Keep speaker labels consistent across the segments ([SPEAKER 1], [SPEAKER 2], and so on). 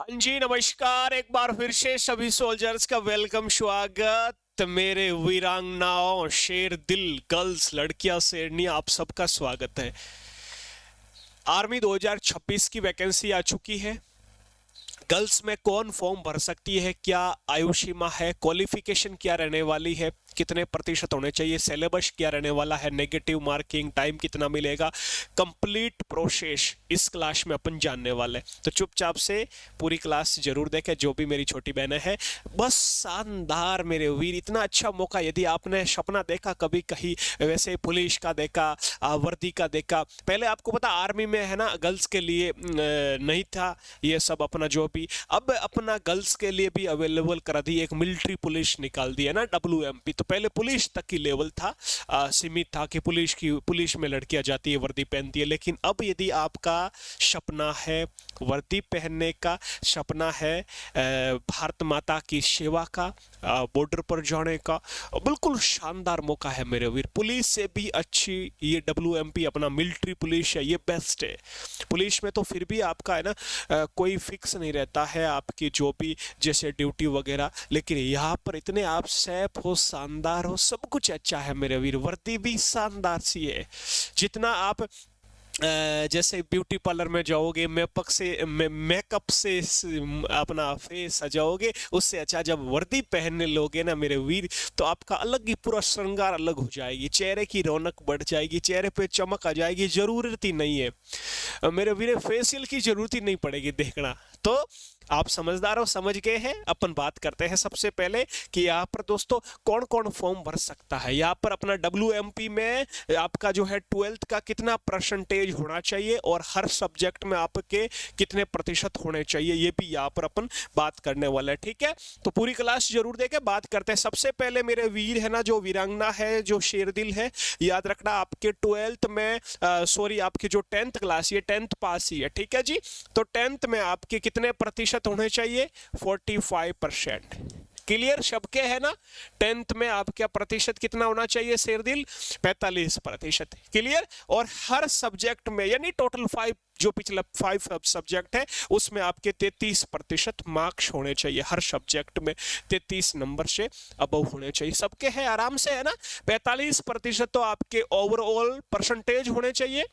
[SPEAKER 1] हाँ जी, नमस्कार। एक बार फिर से सभी सोल्जर्स का वेलकम, स्वागत। मेरे वीरांगनाओं, शेर दिल, गर्ल्स, लड़कियां, शेरनियां, आप सबका स्वागत है। आर्मी 2026 की वैकेंसी आ चुकी है। गर्ल्स में कौन फॉर्म भर सकती है, क्या आयु सीमा है, क्वालिफिकेशन क्या रहने वाली है, कितने प्रतिशत होने चाहिए, सिलेबस क्या रहने वाला है, नेगेटिव मार्किंग, टाइम कितना मिलेगा, कंप्लीट प्रोसेस इस क्लास में अपन जानने वाले हैं। तो चुपचाप से पूरी क्लास जरूर देखें, जो भी मेरी छोटी बहनें हैं। बस शानदार मेरे वीर, इतना अच्छा मौका। यदि आपने सपना देखा कभी कहीं वैसे पुलिस का देखा, वर्दी का देखा, पहले आपको पता आर्मी में है ना गर्ल्स के लिए नहीं था ये सब अपना जो भी, अब अपना गर्ल्स के लिए भी अवेलेबल करा दी। एक मिलिट्री पुलिस निकाल दी है ना, WMP। तो पहले पुलिस तक की लेवल था, सीमित था कि पुलिस में लड़कियां जाती है, वर्दी पहनती है। लेकिन अब यदि आपका सपना है वर्दी पहनने का, सपना है भारत माता की सेवा का, बॉर्डर पर जाने का, बिल्कुल शानदार मौका है मेरे वीर। पुलिस से भी अच्छी ये WMP अपना मिलिट्री पुलिस है, ये बेस्ट है। पुलिस में तो फिर भी आपका है ना कोई फिक्स नहीं रहता है आपकी जो भी जैसे ड्यूटी वगैरह, लेकिन यहाँ पर इतने आप सेफ हो, शानदार हो, सब कुछ अच्छा है मेरे वीर। वर्दी भी शानदार सी है। जितना आप जैसे ब्यूटी पार्लर में जाओगे, मेकअप से अपना फेस सजाओगे, उससे अच्छा जब वर्दी पहनने लोगे ना मेरे वीर, तो आपका अलग ही पूरा श्रृंगार अलग हो जाएगी, चेहरे की रौनक बढ़ जाएगी, चेहरे पे चमक आ जाएगी। जरूरत ही नहीं है मेरे वीर, फेशियल की जरूरत ही नहीं पड़ेगी देखना। तो आप समझदार हो, समझ गए हैं। अपन बात करते हैं सबसे पहले कि यहाँ पर दोस्तों कौन कौन फॉर्म भर सकता है। यहाँ पर अपना WMP में आपका जो है 12th का कितना परसेंटेज होना चाहिए और हर सब्जेक्ट में आपके कितने प्रतिशत होने चाहिए, ये भी यहाँ पर अपन बात करने वाले हैं। ठीक है, तो पूरी क्लास जरूर देके बात करते हैं। सबसे पहले मेरे वीर है ना, जो वीरांगना है, जो शेरदिल है, याद रखना आपके 12th में सॉरी आपकी जो 10th क्लास, ये 10th पास ही है। ठीक है जी, तो 10th में आपके कितने प्रतिशत होने चाहिए? 45%। क्लियर सबके है ना? 10th में आपका प्रतिशत कितना होना चाहिए शेरदिल? 45%। क्लियर। और हर सब्जेक्ट में यानी टोटल 5, जो पिछला 5 सब्जेक्ट है उसमें आपके 33% मार्क्स होने चाहिए। हर सब्जेक्ट में 33 नंबर से अबव होने चाहिए। सबके है आराम से है ना? 45% तो आपके ओवरऑल परसेंटेज होने चाहिए,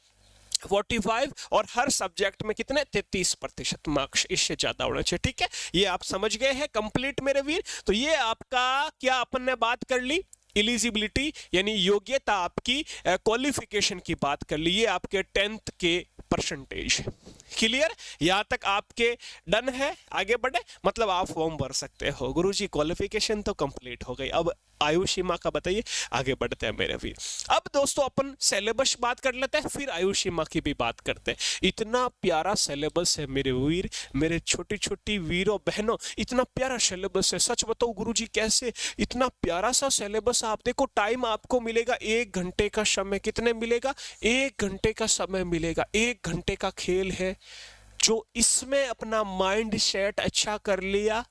[SPEAKER 1] 45, और हर सब्जेक्ट में कितने? 33% मार्क्स, इससे ज्यादा होना चाहिए। ठीक है, ये आप समझ गए हैं कंप्लीट मेरे वीर। तो ये आपका क्या अपन ने बात कर ली, एलिजिबिलिटी यानी योग्यता, आपकी क्वालिफिकेशन की बात कर ली। ये आपके 10th के परसेंटेज। क्लियर, यहां तक आपके डन है? आगे बढ़े, मतलब आप फॉर्म भर सकते हो। गुरुजी क्वालिफिकेशन तो कंप्लीट हो गई, अब आयु सीमा का बताइए। आगे बढ़ते हैं मेरे वीर। अब दोस्तों अपन सिलेबस बात कर लेते हैं, फिर आयु सीमा की भी बात करते हैं। इतना प्यारा सिलेबस है मेरे वीर, मेरे छोटी छोटी वीरों बहनों, इतना प्यारा सिलेबस है। सच बताओ गुरुजी कैसे इतना प्यारा सा सिलेबस। आप देखो, टाइम आपको मिलेगा 1 घंटे का समय। कितने मिलेगा? 1 घंटे का समय मिलेगा। 1 घंटे का खेल है। जो इसमें अपना माइंड सेट अच्छा कर लिया,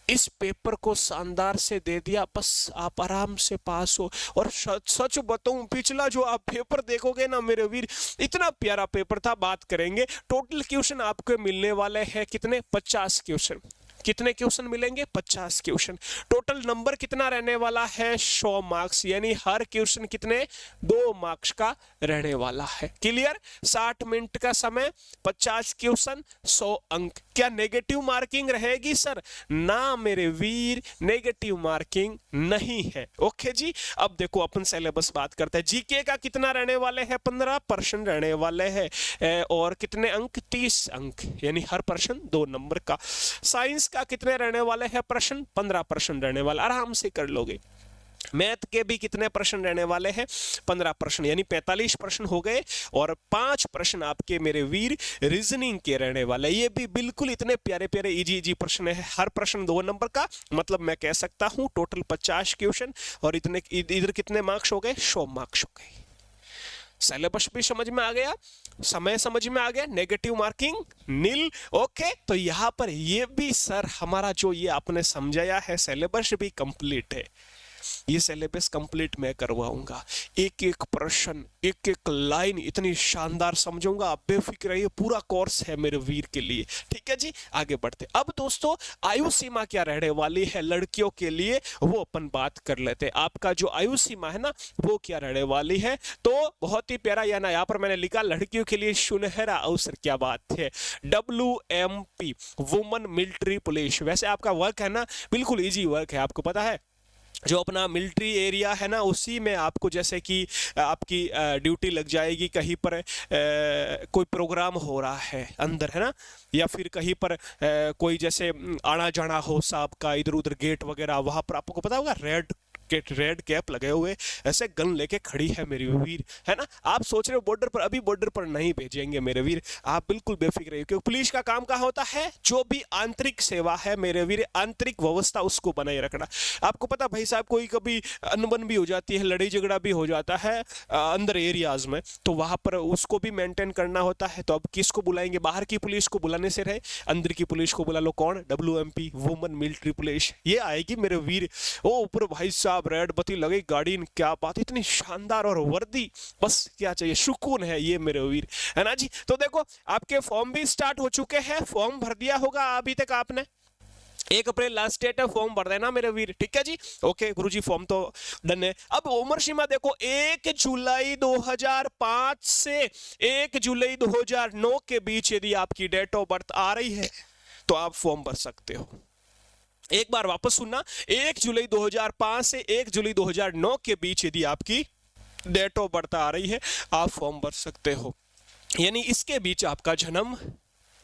[SPEAKER 1] इस पेपर को शानदार से दे दिया, बस आप आराम से पास हो। और सच बताऊं, पिछला जो आप पेपर देखोगे ना मेरे वीर, इतना प्यारा पेपर था। बात करेंगे टोटल क्वेश्चन आपको मिलने वाले हैं कितने? 50 क्वेश्चन। कितने क्वेश्चन मिलेंगे? 50 क्वेश्चन। टोटल नंबर कितना रहने वाला है? 100 मार्क्स, यानी हर क्वेश्चन कितने? 2 मार्क्स का रहने वाला है। क्लियर। 60 मिनट का समय, 50 क्वेश्चन, 100 अंक। क्या नेगेटिव मार्किंग रहेगी सर? ना मेरे वीर, नेगेटिव मार्किंग नहीं है। ओके जी। अब देखो अपन सिलेबस बात करते हैं। जीके का कितना रहने वाले हैं? 15% रहने वाले हैं। और कितने अंक? 30 अंक, यानी हर पर्सन 2 नंबर का। साइंस का कितने रहने वाले हैं प्रश्न? 15% रहने वाला, आराम से कर लोगे। मैथ के भी कितने प्रश्न रहने वाले हैं? 15 प्रश्न, यानी 45 प्रश्न हो गए। और 5 प्रश्न आपके मेरे वीर रीजनिंग के रहने वाले। ये भी बिल्कुल इतने प्यारे प्यारे इजी इजी प्रश्न है। हर प्रश्न 2 नंबर का, मतलब मैं कह सकता हूं टोटल 50 क्वेश्चन। और इतने इधर कितने मार्क्स हो गए? 100 मार्क्स हो गए। सिलेबस भी समझ में आ गया, समय समझ में आ गया, नेगेटिव मार्किंग नील। ओके, तो यहाँ पर ये भी सर हमारा जो ये आपने समझाया है सिलेबस भी कंप्लीट है। ये सिलेबस कंप्लीट मैं करवाऊंगा, एक एक प्रश्न, एक एक लाइन इतनी शानदार समझूंगा, आप बेफिक्र रहिए, पूरा कोर्स है मेरे वीर के लिए। ठीक है जी, आगे बढ़ते। अब दोस्तों आयु सीमा क्या रहने वाली है लड़कियों के लिए, वो अपन बात कर लेते हैं। आपका जो आयु सीमा है ना, वो क्या रहने वाली है, तो बहुत ही प्यारा, या ना यहाँ पर मैंने लिखा लड़कियों के लिए सुनहरा अवसर। क्या बात है, WMP वुमेन मिलिट्री पुलिस। वैसे आपका वर्क है ना, बिल्कुल इजी वर्क है, आपको पता है, जो अपना मिलिट्री एरिया है ना, उसी में आपको जैसे कि आपकी ड्यूटी लग जाएगी, कहीं पर कोई प्रोग्राम हो रहा है अंदर, है ना, या फिर कहीं पर कोई जैसे आना जाना हो साहब का, इधर उधर गेट वगैरह, वहां पर आपको पता होगा रेड कैप लगे हुए ऐसे गन लेके खड़ी है मेरी वीर, है ना। आप सोच रहे हो बॉर्डर पर, अभी बॉर्डर पर नहीं भेजेंगे मेरे वीर, आप बिल्कुल बेफिक्र रहिए, क्योंकि पुलिस का काम क्या होता है, जो भी आंतरिक सेवा है मेरे वीर, आंतरिक व्यवस्था उसको बनाए रखना। आपको पता भाई साहब, कोई कभी अनबन भी हो जाती है, लड़ाई झगड़ा भी हो जाता है अंदर एरियाज में, तो वहां पर उसको भी मेंटेन करना होता है। तो अब किसको बुलाएंगे, बाहर की पुलिस को बुलाने से रहे, अंदर की पुलिस को बुला लो। कौन, WMP वुमेन मिलिट्री पुलिस, ये आएगी मेरे वीर। ओ ऊपर भाई साहब रेड बत्ती लगी गाड़ी, क्या बात, इतनी शानदार और वर्दी, बस क्या चाहिए, सुकून है ये मेरे वीर, है ना जी। तो देखो आपके फॉर्म भी स्टार्ट हो चुके हैं, फॉर्म भर दिया होगा अभी तक आपने, 1 अप्रैल लास्ट डेट है, फॉर्म भर देना मेरे वीर। ठीक है जी, ओके गुरुजी, फॉर्म तो डन है। अब उम्र सीमा देखो, 1 जुलाई 2005 से 1 जुलाई 2009 के बीच यदि आपकी डेट ऑफ बर्थ आ रही है तो आप फॉर्म भर सकते हो। एक बार वापस सुनना, 1 जुलाई 2005 से 1 जुलाई 2009 के बीच यदि आपकी डेट ऑफ बर्थ आ रही है, आप फॉर्म भर सकते हो। यानी इसके बीच आपका जन्म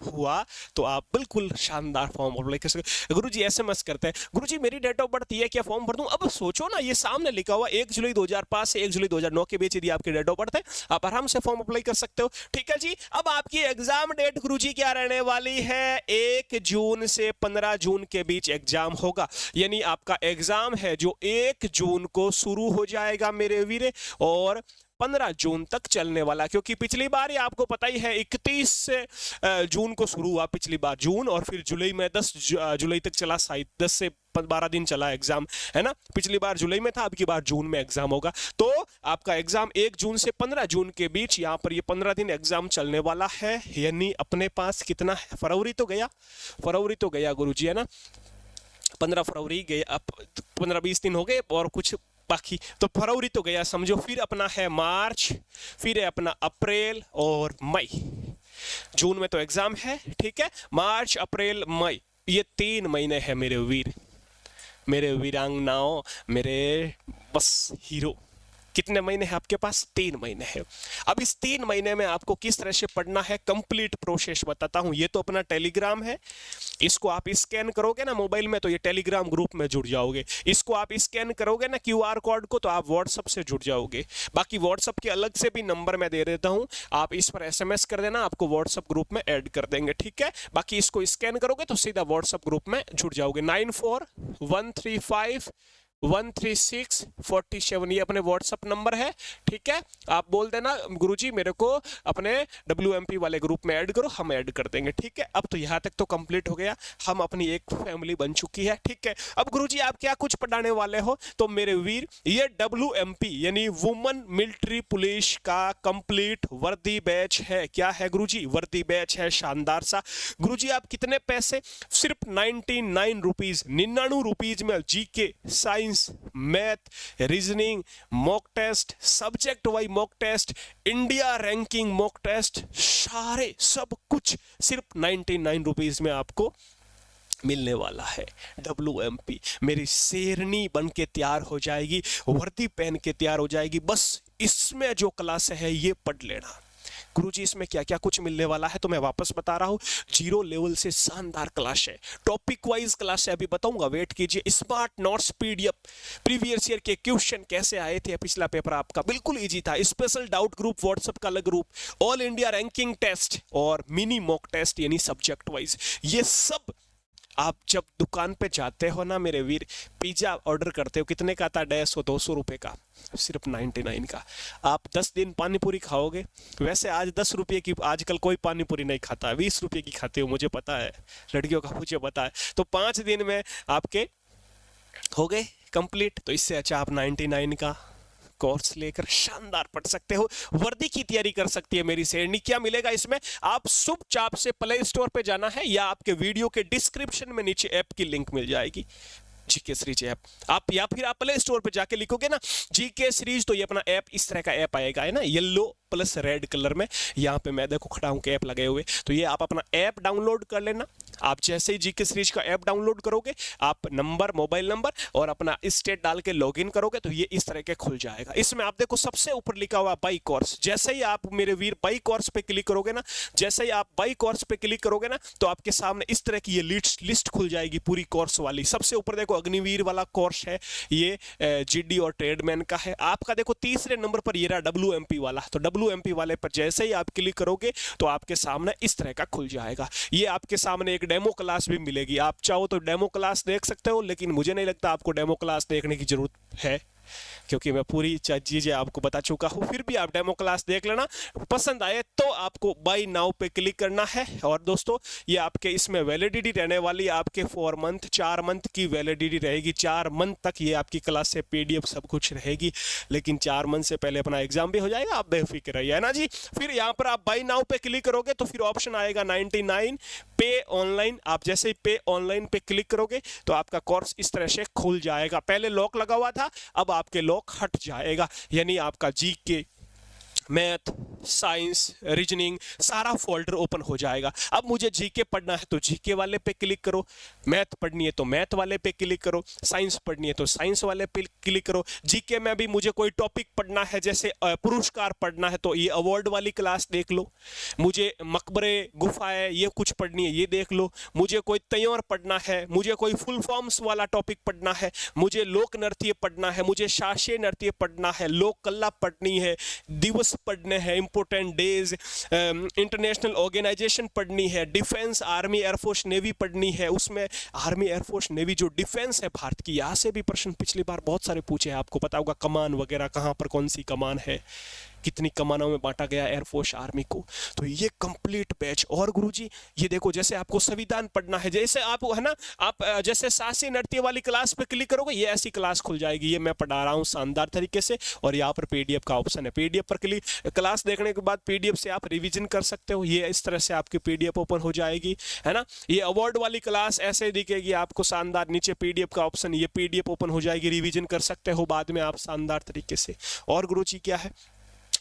[SPEAKER 1] हुआ तो आप बिल्कुल शानदार फॉर्म अप्लाई कर सकते। गुरुजी SMS करते हैं, गुरुजी मेरी डेट ऑफ बर्थ ये, क्या फॉर्म भर दूं? अब सोचो ना, ये सामने लिखा हुआ 1 जुलाई 2005 से 1 जुलाई 2009 के बीच यदि आपकी डेट ऑफ बर्थ है, आप आराम से फॉर्म अप्लाई कर सकते हो। ठीक है जी, अब आपकी एग्जाम डेट गुरुजी क्या रहने वाली है, 1 जून से 15 जून के बीच एग्जाम होगा। यानी आपका एग्जाम है जो 1 जून को शुरू हो जाएगा मेरे वीरे, और 15 जून तक चलने वाला, क्योंकि पिछली बार ही आपको पता ही है 31 से जून को शुरू हुआ पिछली बार, जून, और फिर जुलाई में 10 जुलाई तक चला, शायद 10 से 12 दिन चला एग्जाम, है ना। पिछली बार जुलाई में था, अब की बार जून में एग्जाम होगा। तो आपका एग्जाम 1 जून से 15 जून के बीच, यहाँ पर ये 15 दिन एग्जाम चलने वाला है। यानी अपने पास कितना है, फरवरी तो गया गुरुजी, है ना, 15 फरवरी गया, 15-20 दिन हो गए और कुछ बाकी, तो फरवरी तो गया समझो। फिर अपना है मार्च, फिर है अपना अप्रैल और मई। जून में तो एग्जाम है, ठीक है, मार्च अप्रैल मई, ये 3 महीने हैं मेरे वीर, मेरे वीरांगनाओं, मेरे बस हीरो। कितने महीने हैं आपके पास, 3 महीने हैं। अब इस 3 महीने में आपको किस तरह से पढ़ना है, कंप्लीट प्रोसेस बताता हूं। ये तो अपना टेलीग्राम है, इसको आप स्कैन करोगे ना मोबाइल में तो ये टेलीग्राम ग्रुप में जुड़ जाओगे। इसको आप स्कैन करोगे ना QR कोड को, तो आप व्हाट्सएप से जुड़ जाओगे। बाकी व्हाट्सएप के अलग से भी नंबर मैं दे देता हूं, आप इस पर SMS कर देना, आपको व्हाट्सएप ग्रुप में ऐड कर देंगे। ठीक है, बाकी इसको स्कैन करोगे तो सीधा व्हाट्सएप ग्रुप में जुड़ जाओगे। 9413513647, ये अपने व्हाट्सएप नंबर है। ठीक है, आप बोल देना गुरुजी मेरे को अपने WMP वाले ग्रुप में ऐड करो, हम ऐड कर देंगे। ठीक है, अब तो यहाँ तक तो कंप्लीट हो गया, हम अपनी एक फैमिली बन चुकी है। ठीक है, अब गुरुजी आप क्या कुछ पढ़ाने वाले हो, तो मेरे वीर ये WMP यानी वुमेन मिलिट्री पुलिस का कंप्लीट वर्दी बैच है। क्या है गुरुजी, वर्दी बैच है, शानदार सा। गुरुजी आप कितने पैसे, सिर्फ 99 रुपीज, 99 रुपीज में GK, science, math, reasoning, mock test, subject wise mock test, India ranking mock test, सारे सब कुछ सिर्फ 99 रुपीज में आपको मिलने वाला है। WMP मेरी शेरनी बन के तैयार हो जाएगी, वर्दी पहन के तैयार हो जाएगी, बस इसमें जो क्लास है ये पढ़ लेना। गुरुजी इसमें क्या क्या कुछ मिलने वाला है तो मैं वापस बता रहा हूं, 0 लेवल से शानदार क्लास है, टॉपिक वाइज क्लास है, अभी बताऊंगा, वेट कीजिए। Smart notes PDF, previous year के क्वेश्चन कैसे आए थे, पिछला पेपर आपका बिल्कुल इजी था, स्पेशल डाउट ग्रुप, व्हाट्सएप का अलग group, all India ranking test और मिनी मॉक टेस्ट यानी सब्जेक्ट वाइज। ये सब आप जब दुकान पे जाते हो ना मेरे वीर, पिज्जा ऑर्डर करते हो, कितने का आता है, 150-200 रुपए का, सिर्फ 99 का। आप 10 दिन पानी पूरी खाओगे, वैसे आज 10 रुपये की, आजकल कोई पानी पूरी नहीं खाता, 20 रुपये की खाते हो, मुझे पता है, लड़कियों का मुझे पता है। तो 5 दिन में आपके हो गए कंप्लीट। तो इससे अच्छा आप 99 का कोर्स लेकर शानदार पढ़ सकते हो, वर्दी की तैयारी कर सकती है मेरी शेरनी। क्या मिलेगा इसमें? आप चुपचाप से प्ले स्टोर पे जाना है या आपके वीडियो के डिस्क्रिप्शन में नीचे ऐप की लिंक मिल जाएगी, जीके सीरीज ऐप। आप या फिर आप प्ले स्टोर पे जाके लिखोगे ना जीके सीरीज, तो ये अपना ऐप इस तरह का ऐप आएगा, है ना, येलो प्लस रेड कलर में। यहाँ पे मैं देखो खड़ा हूँ, ऐप लगे हुए। तो ये आप अपना ऐप डाउनलोड कर लेना। आप जैसे ही जीके सीरीज का ऐप डाउनलोड करोगे, आप नंबर, मोबाइल नंबर और अपना स्टेट डाल के लॉगिन करोगे तो ये इस तरह के खुल जाएगा। इसमें आप देखो सबसे ऊपर लिखा हुआ बाई कोर्स। जैसे ही आप मेरे वीर बाई कोर्स पे क्लिक करोगे ना, जैसे ही आप बाई कोर्स पे क्लिक करोगे ना, तो आपके सामने इस तरह की ये लिस्ट खुल जाएगी पूरी कोर्स वाली। सबसे ऊपर देखो अग्निवीर वाला कोर्स है, ये जीडी और ट्रेडमैन का है। आपका देखो तीसरे नंबर पर ये रहा WMP वाला। तो WMP वाले पर जैसे ही आप क्लिक करोगे तो आपके सामने इस तरह का खुल जाएगा। ये आपके सामने एक डेमो क्लास भी मिलेगी। आप चाहो तो डेमो क्लास देख सकते हो, लेकिन मुझे नहीं लगता आपको डेमो क्लास देखने की जरूरत है, क्योंकि मैं पूरी चीजें आपको बता चुका हूं। फिर भी आप डेमो क्लास देख लेना, पसंद आए तो आपको बाय नाउ पे क्लिक करना है। और दोस्तों ये आपके इसमें वैलिडिटी रहने वाली आपके 4 मंथ 4 मंथ की वैलिडिटी रहेगी। 4 मंथ तक ये आपकी क्लास से PDF सब कुछ रहेगी, लेकिन 4 मंथ से पहले अपना एग्जाम भी हो जाएगा, आप बेफिक्र रहिए, है ना जी। फिर यहाँ पर आप बाय नाउ पे क्लिक करोगे तो फिर ऑप्शन आएगा 99 पे ऑनलाइन। आप जैसे ही पे ऑनलाइन पे क्लिक करोगे तो आपका कोर्स इस तरह से खुल जाएगा। पहले लॉक लगा हुआ था, अब आपके लॉक हट जाएगा, यानी आपका जीके, मैथ, साइंस, रीजनिंग सारा फोल्डर ओपन हो जाएगा। अब मुझे जीके पढ़ना है तो जीके वाले पे क्लिक करो, मैथ पढ़नी है तो मैथ वाले पे क्लिक करो, साइंस पढ़नी है तो साइंस वाले पे क्लिक करो। जीके में भी मुझे कोई टॉपिक पढ़ना है, जैसे पुरस्कार पढ़ना है तो ये अवार्ड वाली क्लास देख लो। मुझे मकबरे, गुफाएं ये कुछ पढ़नी है, ये देख लो। मुझे कोई त्योहार पढ़ना है, मुझे कोई फुल फॉर्म्स वाला टॉपिक पढ़ना है, मुझे लोक नृत्य पढ़ना है, मुझे शास्त्रीय नृत्य पढ़ना है, लोक कला पढ़नी है, दिवस पढ़ने हैं, इंपोर्टेंट डेज, इंटरनेशनल ऑर्गेनाइजेशन पढ़नी है, डिफेंस, आर्मी, एयरफोर्स, नेवी पढ़नी है। उसमें आर्मी, एयरफोर्स, नेवी जो डिफेंस है भारत की, यहाँ से भी प्रश्न पिछली बार बहुत सारे पूछे हैं, आपको पता होगा कमान वगैरह कहाँ पर कौन सी कमान है, कितनी कमानों में बांटा गया एयरफोर्स आर्मी को। तो ये कंप्लीट बैच। और गुरुजी ये देखो, जैसे आपको संविधान पढ़ना है, जैसे आप है ना, आप जैसे शास्त्रीय नृत्य वाली क्लास पे क्लिक करोगे ये ऐसी क्लास खुल जाएगी। ये मैं पढ़ा रहा हूँ शानदार तरीके से। और यहाँ पर PDF का ऑप्शन है, PDF पर क्लिक, क्लास देखने के बाद PDF से आप रिविजन कर सकते हो। ये इस तरह से आपकी PDF ओपन हो जाएगी, है ना। ये अवार्ड वाली क्लास ऐसे दिखेगी आपको शानदार, नीचे PDF का ऑप्शन, ये PDF ओपन हो जाएगी, रिविजन कर सकते हो बाद में आप शानदार तरीके से। और गुरुजी क्या है,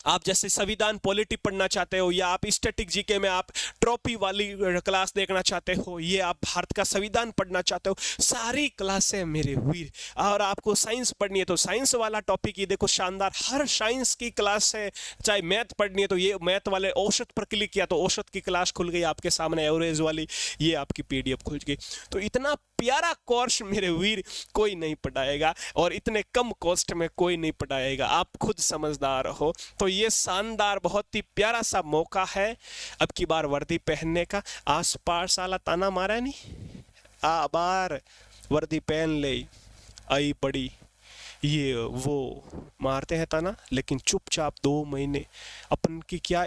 [SPEAKER 1] आप जैसे संविधान पॉलिटी पढ़ना चाहते हो, या आप स्टैटिक जीके में आप ट्रॉफी वाली क्लास देखना चाहते हो, ये आप भारत का संविधान पढ़ना चाहते हो, सारी क्लासें मेरे वीर। और आपको साइंस पढ़नी है तो साइंस वाला टॉपिक ये देखो शानदार, हर साइंस की क्लास है। चाहे मैथ पढ़नी है तो ये मैथ वाले, औसत पर क्लिक किया तो औसत की क्लास खुल गई आपके सामने, एवरेज वाली ये आपकी PDF खुल गई। तो इतना प्यारा कोर्स मेरे वीर कोई नहीं पढ़ाएगा, और इतने कम कॉस्ट में कोई नहीं पढ़ाएगा, आप खुद समझदार हो। तो ये शानदार बहुत ही प्यारा सा मौका है अब की बार वर्दी पहनने का। आस पास साला ताना मारा नहीं, आ बार वर्दी पहन ले, आई पड़ी, ये वो मारते हैं ताना, लेकिन चुपचाप 2 महीने अपन की क्या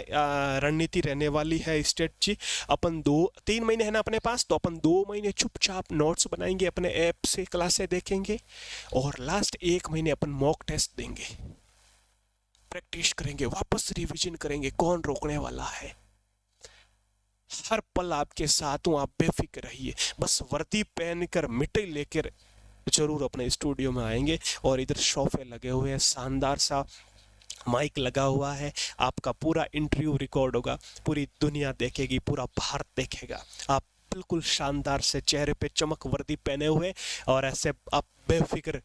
[SPEAKER 1] रणनीति रहने वाली है स्टेट जी। अपन 2-3 महीने है ना अपने पास, तो अपन 2 महीने चुपचाप नोट्स बनाएंगे, अपने ऐप से क्लासें देखेंगे, और लास्ट 1 महीने अपन मॉक टेस्ट देंगे, प्रैक्टिस करेंगे, वापस रिवीजन करेंगे, कौन रोकने वाला है। हर पल आपके साथ हूं, आप बेफिक्र रहिए। बस वर्दी पहनकर मिठाई लेकर जरूर अपने स्टूडियो में आएंगे। और इधर सोफे लगे हुए हैं, शानदार सा माइक लगा हुआ है, आपका पूरा इंटरव्यू रिकॉर्ड होगा, पूरी दुनिया देखेगी, पूरा भारत देखेगा। आप बिल्कुल शानदार से चेहरे पे चमक, वर्दी पहने हुए, और ऐसे आप बेफिक्र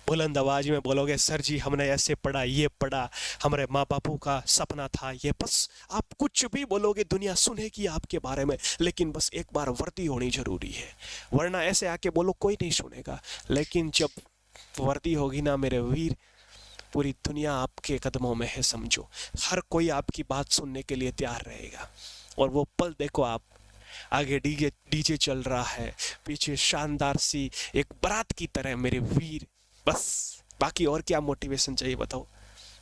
[SPEAKER 1] बुलंद आवाज में बोलोगे, सर जी हमने ऐसे पढ़ा, ये पढ़ा, हमारे माँ बापू का सपना था ये। बस आप कुछ भी बोलोगे दुनिया सुनेगी आपके बारे में, लेकिन बस एक बार वर्दी होनी जरूरी है, वरना ऐसे आके बोलो कोई नहीं सुनेगा। लेकिन जब वर्दी होगी ना मेरे वीर, पूरी दुनिया आपके कदमों में है समझो। हर कोई आपकी बात सुनने के लिए तैयार रहेगा। और वो पल देखो आप, आगे डीजे चल रहा है, पीछे शानदार सी एक बारात की तरह मेरे वीर। बस बाकी और क्या मोटिवेशन चाहिए बताओ।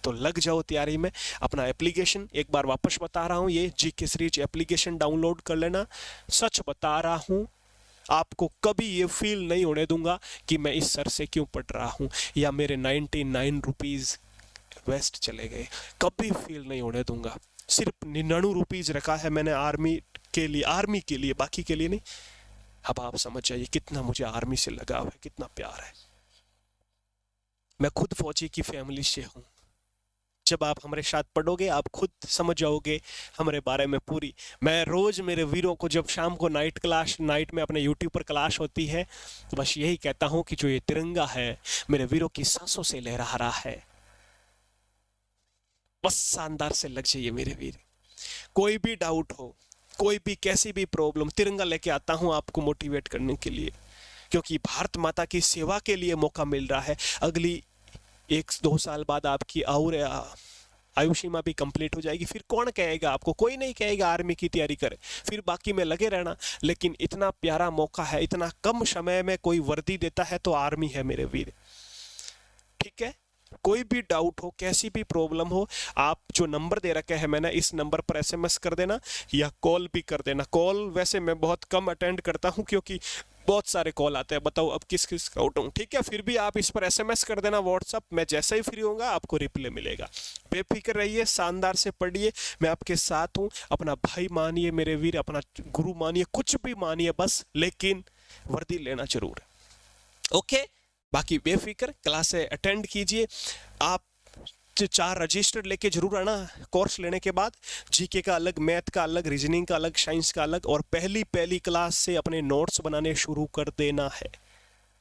[SPEAKER 1] तो लग जाओ तैयारी में। अपना एप्लीकेशन एक बार वापस बता रहा हूँ, ये जीके सीरीज एप्लीकेशन डाउनलोड कर लेना। सच बता रहा हूँ, आपको कभी ये फील नहीं होने दूंगा कि मैं इस सर से क्यों पढ़ रहा हूँ या मेरे 99 रुपीज़ वेस्ट चले गए, कभी फील नहीं होने दूंगा। सिर्फ 99 रुपीज़ रखा है मैंने आर्मी के लिए, बाकी के लिए नहीं। अब आप समझ जाइए कितना मुझे आर्मी से लगाव है, कितना प्यार है। मैं खुद फौजी की फैमिली से हूँ। जब आप हमारे साथ पढ़ोगे आप खुद समझ जाओगे हमारे बारे में पूरी। मैं रोज मेरे वीरों को, जब शाम को नाइट में अपने यूट्यूब पर क्लास होती है, तो बस यही कहता हूँ कि जो ये तिरंगा है मेरे वीरों की सांसों से लहरा रहा है। बस शानदार से लग जाइए मेरे वीर। कोई भी डाउट हो, कोई भी कैसी भी प्रॉब्लम, तिरंगा लेके आता हूँ आपको मोटिवेट करने के लिए, क्योंकि भारत माता की सेवा के लिए मौका मिल रहा है। अगली 1-2 साल बाद आपकी और आयु सीमा भी कंप्लीट हो जाएगी। फिर कौन कहेगा आपको? कोई नहीं कहेगा आर्मी की तैयारी करे, फिर बाकी में लगे रहना। लेकिन इतना प्यारा मौका है, इतना कम समय में कोई वर्दी देता है तो आर्मी है मेरे वीर। ठीक है, कोई भी डाउट हो, कैसी भी प्रॉब्लम हो, आप जो नंबर दे रखे है मैंने, इस नंबर पर एसएमएस कर देना या कॉल भी कर देना। कॉल वैसे मैं बहुत कम अटेंड करता हूं क्योंकि बहुत सारे कॉल आते हैं, बताओ अब किस किस का उठाऊं। ठीक है, फिर भी आप इस पर एसएमएस कर देना व्हाट्सअप, मैं जैसे ही फ्री होऊंगा आपको रिप्लाई मिलेगा। बेफिक्र रहिए, शानदार से पढ़िए, मैं आपके साथ हूं। अपना भाई मानिए मेरे वीर, अपना गुरु मानिए, कुछ भी मानिए बस, लेकिन वर्दी लेना जरूर है। ओके, बाकी बेफिक्र क्लास अटेंड कीजिए। आप 4 रजिस्टर लेके जरूर आना कोर्स लेने के बाद। जीके का अलग, मैथ का अलग, रीजनिंग का अलग, साइंस का अलग, और पहली क्लास से अपने नोट्स बनाने शुरू कर देना है।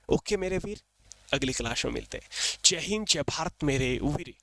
[SPEAKER 1] ओके मेरे वीर, अगली क्लास में मिलते हैं। जय हिंद, जय भारत मेरे वीर।